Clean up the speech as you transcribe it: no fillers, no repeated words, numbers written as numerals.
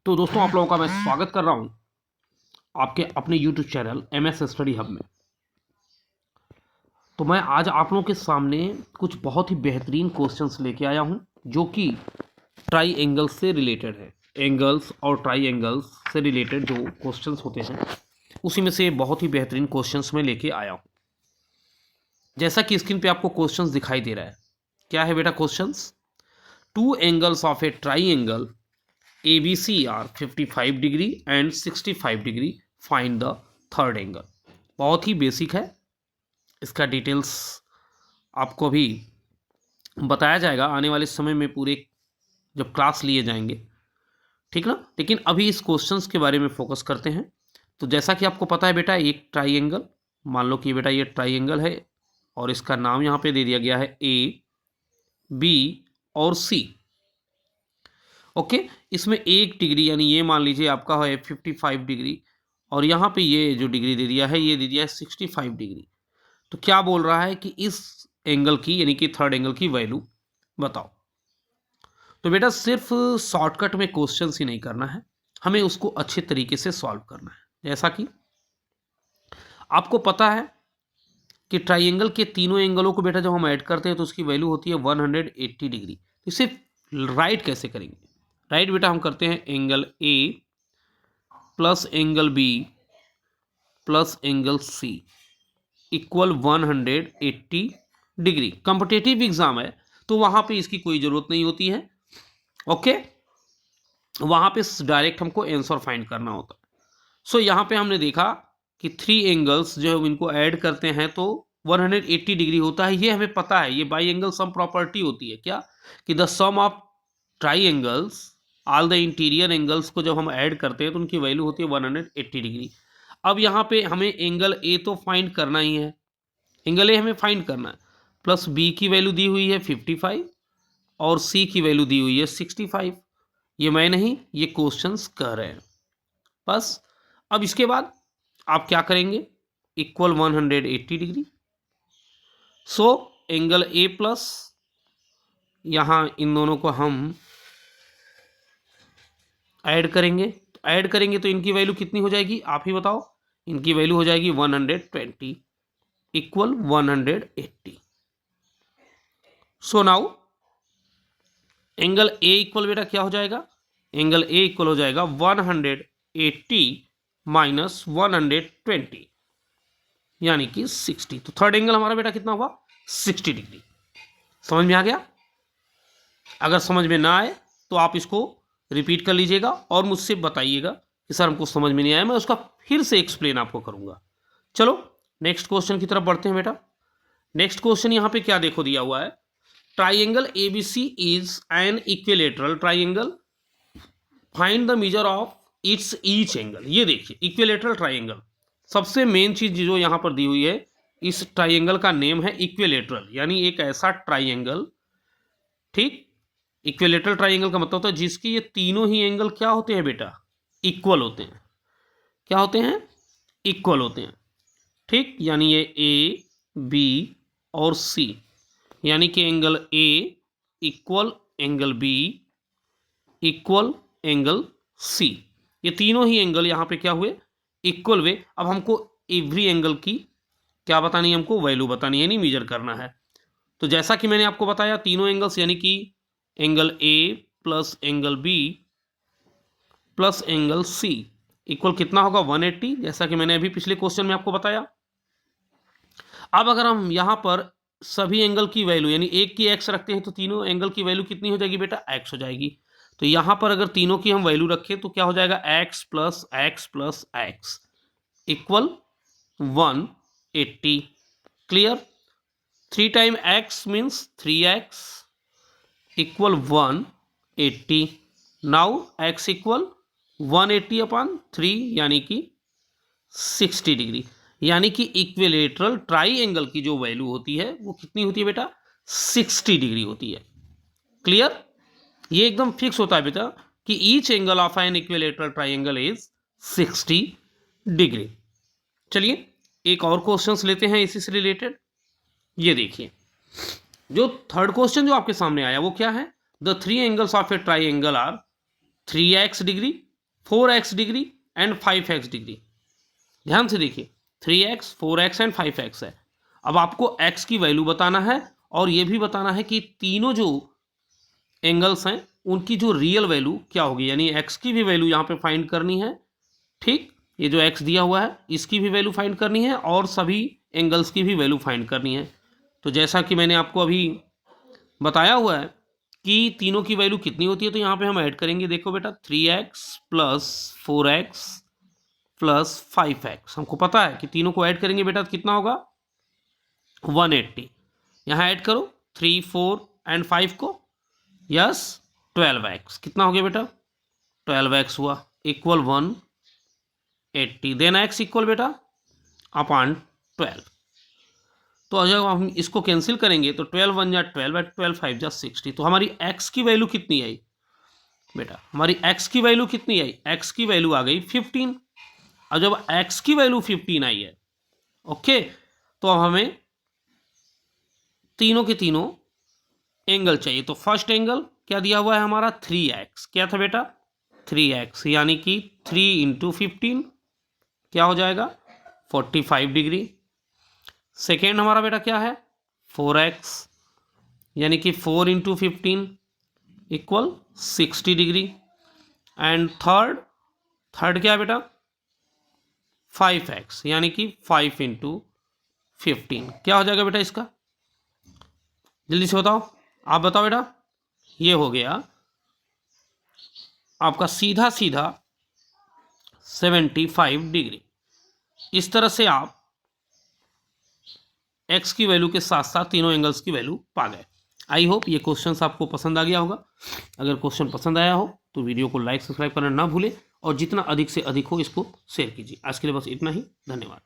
तो दोस्तों आप लोगों का मैं स्वागत कर रहा हूं आपके अपने YouTube channel MS study hub में। तो मैं आज आप लोगों के सामने कुछ बहुत ही बेहतरीन क्वेश्चंस लेके आया हूं जो कि ट्राई एंगल्स से रिलेटेड है। एंगल्स और ट्राई एंगल्स से रिलेटेड जो क्वेश्चंस होते हैं उसी में से बहुत ही बेहतरीन क्वेश्चंस मैं लेके आया हूं। जैसा कि स्क्रीन पे आपको क्वेश्चंस दिखाई दे रहा है, क्या है बेटा questions? Two angles of A try angle ABC are 55 degree and 65 degree, find the third angle. बहुत ही बेसिक है, इसका डिटेल्स आपको अभी बताया जाएगा आने वाले समय में, पूरे जब क्लास लिए जाएंगे, ठीक ना। लेकिन अभी इस क्वेश्चंस के बारे में फोकस करते हैं। तो जैसा कि आपको पता है बेटा, एक ट्राइंगल, मान लो कि बेटा ये ट्राइंगल है और इसका नाम यहाँ पे दे दिया गया है AB और C। ओके, इसमें एक डिग्री यानी ये मान लीजिए आपका है 55 डिग्री और यहाँ पे ये जो डिग्री दे दिया है ये दे दिया है 65 डिग्री। तो क्या बोल रहा है कि इस एंगल की यानी कि थर्ड एंगल की वैल्यू बताओ। तो बेटा सिर्फ शॉर्टकट में क्वेश्चंस ही नहीं करना है, हमें उसको अच्छे तरीके से सॉल्व करना है। जैसा कि आपको पता है कि ट्राइंगल के तीनों एंगलों को बेटा जब हम ऐड करते हैं तो उसकी वैल्यू होती है 180 डिग्री। तो इसे राइट कैसे करेंगे? राइट बेटा हम करते हैं angle A plus angle B plus angle C equal 180 degree. Competitive exam है तो वहां पे इसकी कोई जरूरत नहीं होती है। ओके, वहां पे डायरेक्ट हमको आंसर फाइंड करना होता है। सो यहाँ पे हमने देखा कि थ्री एंगल्स जो है इनको ऐड करते हैं तो 180 डिग्री होता है। ये हमें पता है, ये बाई एंगल सम प्रॉपर्टी होती है क्या, कि the sum of triangles all the interior angles को जब हम ऐड करते हैं तो उनकी वैल्यू होती है 180 डिग्री। अब यहाँ पे हमें एंगल ए तो फाइंड करना ही है, एंगल ए हमें फाइंड करना है। प्लस बी की वैल्यू दी हुई है 55 और सी की वैल्यू दी हुई है 65। ये मैं नहीं, ये क्वेश्चंस कह रहे हैं बस। अब इसके बाद आप क्या करेंगे, equal 180 degree. So angle A plus, यहाँ इन दोनों को हम ऐड करेंगे। तो ऐड करेंगे तो इनकी वैल्यू कितनी हो जाएगी, आप ही बताओ। इनकी वैल्यू हो जाएगी 120 equal 180। So now angle A equal बेटा क्या हो जाएगा, एंगल ए इक्वल हो जाएगा 180 माइनस 120 यानी कि 60। तो थर्ड एंगल हमारा बेटा कितना हुआ, 60 डिग्री। समझ में आ गया? अगर समझ में ना आए तो आप इसको रिपीट कर लीजिएगा और मुझसे बताइएगा कि सर हमको समझ में नहीं आया, मैं उसका फिर से एक्सप्लेन आपको करूंगा। चलो नेक्स्ट क्वेश्चन की तरफ बढ़ते हैं बेटा। नेक्स्ट क्वेश्चन यहाँ पे क्या देखो दिया हुआ है, triangle ABC is an equilateral triangle, find the measure of its each angle. ये देखिए इक्विलेटरल ट्राइंगल, सबसे मेन चीज जो यहाँ पर दी हुई है, इस ट्राइंगल का नेम है इक्विलेटरल, यानी एक ऐसा ट्राइंगल, ठीक। इक्विलेटरल ट्राइंगल का मतलब होता है जिसकी ये तीनों ही एंगल क्या होते हैं बेटा, इक्वल होते हैं। क्या होते हैं, इक्वल होते हैं, ठीक। यानी ये A B और C, यानी कि angle A equal angle B equal angle C, ये तीनों ही एंगल यहाँ पे क्या हुए, इक्वल हुए। अब हमको एवरी एंगल की क्या बतानी है, हमको वैल्यू बतानी है, यानी मेजर करना है। तो जैसा कि मैंने आपको बताया तीनों एंगल्स यानी कि angle A plus angle B plus angle C equal कितना होगा, 180, जैसा कि मैंने अभी पिछले क्वेश्चन में आपको बताया। अब अगर हम यहाँ पर सभी एंगल की वैल्यू यानी एक की x रखते हैं तो तीनों एंगल की वैल्यू कितनी हो जाएगी बेटा, x हो जाएगी। तो यहाँ पर अगर तीनों की हम वैल्यू रखें तो क्या हो जाएगा, x plus x plus x equal 180। Clear? 3 time x means 3x equal 180। Now x equal 180 upon 3 यानी कि 60 डिग्री। यानी कि इक्विलेटरल ट्राई एंगल की जो वैल्यू होती है वो कितनी होती है बेटा, 60 डिग्री होती है। क्लियर? ये एकदम फिक्स होता है बेटा कि each angle of an equilateral triangle is 60 degree. चलिए एक और क्वेश्चन लेते हैं इसी से रिलेटेड। ये देखिए जो थर्ड क्वेश्चन जो आपके सामने आया वो क्या है, the three angles of a triangle are 3x degree 4x degree and 5x degree. ध्यान से देखिए 3x 4x एंड 5x है। अब आपको x की वैल्यू बताना है और ये भी बताना है कि तीनों जो एंगल्स हैं उनकी जो रियल वैल्यू क्या होगी, यानी x की भी वैल्यू यहाँ पे फाइंड करनी है। ठीक, ये जो x दिया हुआ है इसकी भी वैल्यू फाइंड करनी है और सभी एंगल्स की भी वैल्यू फाइंड करनी है। तो जैसा कि मैंने आपको अभी बताया हुआ है कि तीनों की वैल्यू कितनी होती है, तो यहाँ पे हम ऐड करेंगे। देखो बेटा 3x plus 4x plus 5x, हमको पता है कि तीनों को ऐड करेंगे बेटा तो कितना होगा 180। यहाँ ऐड करो 3 4 एंड 5 को, यस 12x, कितना हो गया बेटा 12x हुआ इक्वल 180। देन x इक्वल बेटा अपॉन 12। तो जब हम इसको कैंसिल करेंगे तो 12 1 जा 12 है, 12 5 जा 60। तो हमारी x की वैल्यू कितनी आई बेटा, हमारी x की वैल्यू कितनी आई, x की वैल्यू आ गई 15। अब जब x की वैल्यू 15 आई है, ओके, तो अब हमें तीनों के तीनों एंगल चाहिए। तो फर्स्ट एंगल क्या दिया हुआ है हमारा 3x, क्या था बेटा 3x, यानी कि 3 इंटू 15 क्या हो जाएगा 45 डिग्री। सेकेंड हमारा बेटा क्या है 4x, यानी कि 4 into 15 equal 60 degree. And third क्या है बेटा 5x, यानी कि 5 इंटू 15 क्या हो जाएगा बेटा इसका, जल्दी से बताओ, आप बताओ बेटा। ये हो गया आपका सीधा सीधा 75 डिग्री। इस तरह से आप x की वैल्यू के साथ साथ तीनों एंगल्स की वैल्यू पा गए। आई होप ये क्वेश्चन आपको पसंद आ गया होगा। अगर क्वेश्चन पसंद आया हो तो वीडियो को लाइक सब्सक्राइब करना ना भूलें और जितना अधिक से अधिक हो इसको शेयर कीजिए। आज के लिए बस इतना ही, धन्यवाद।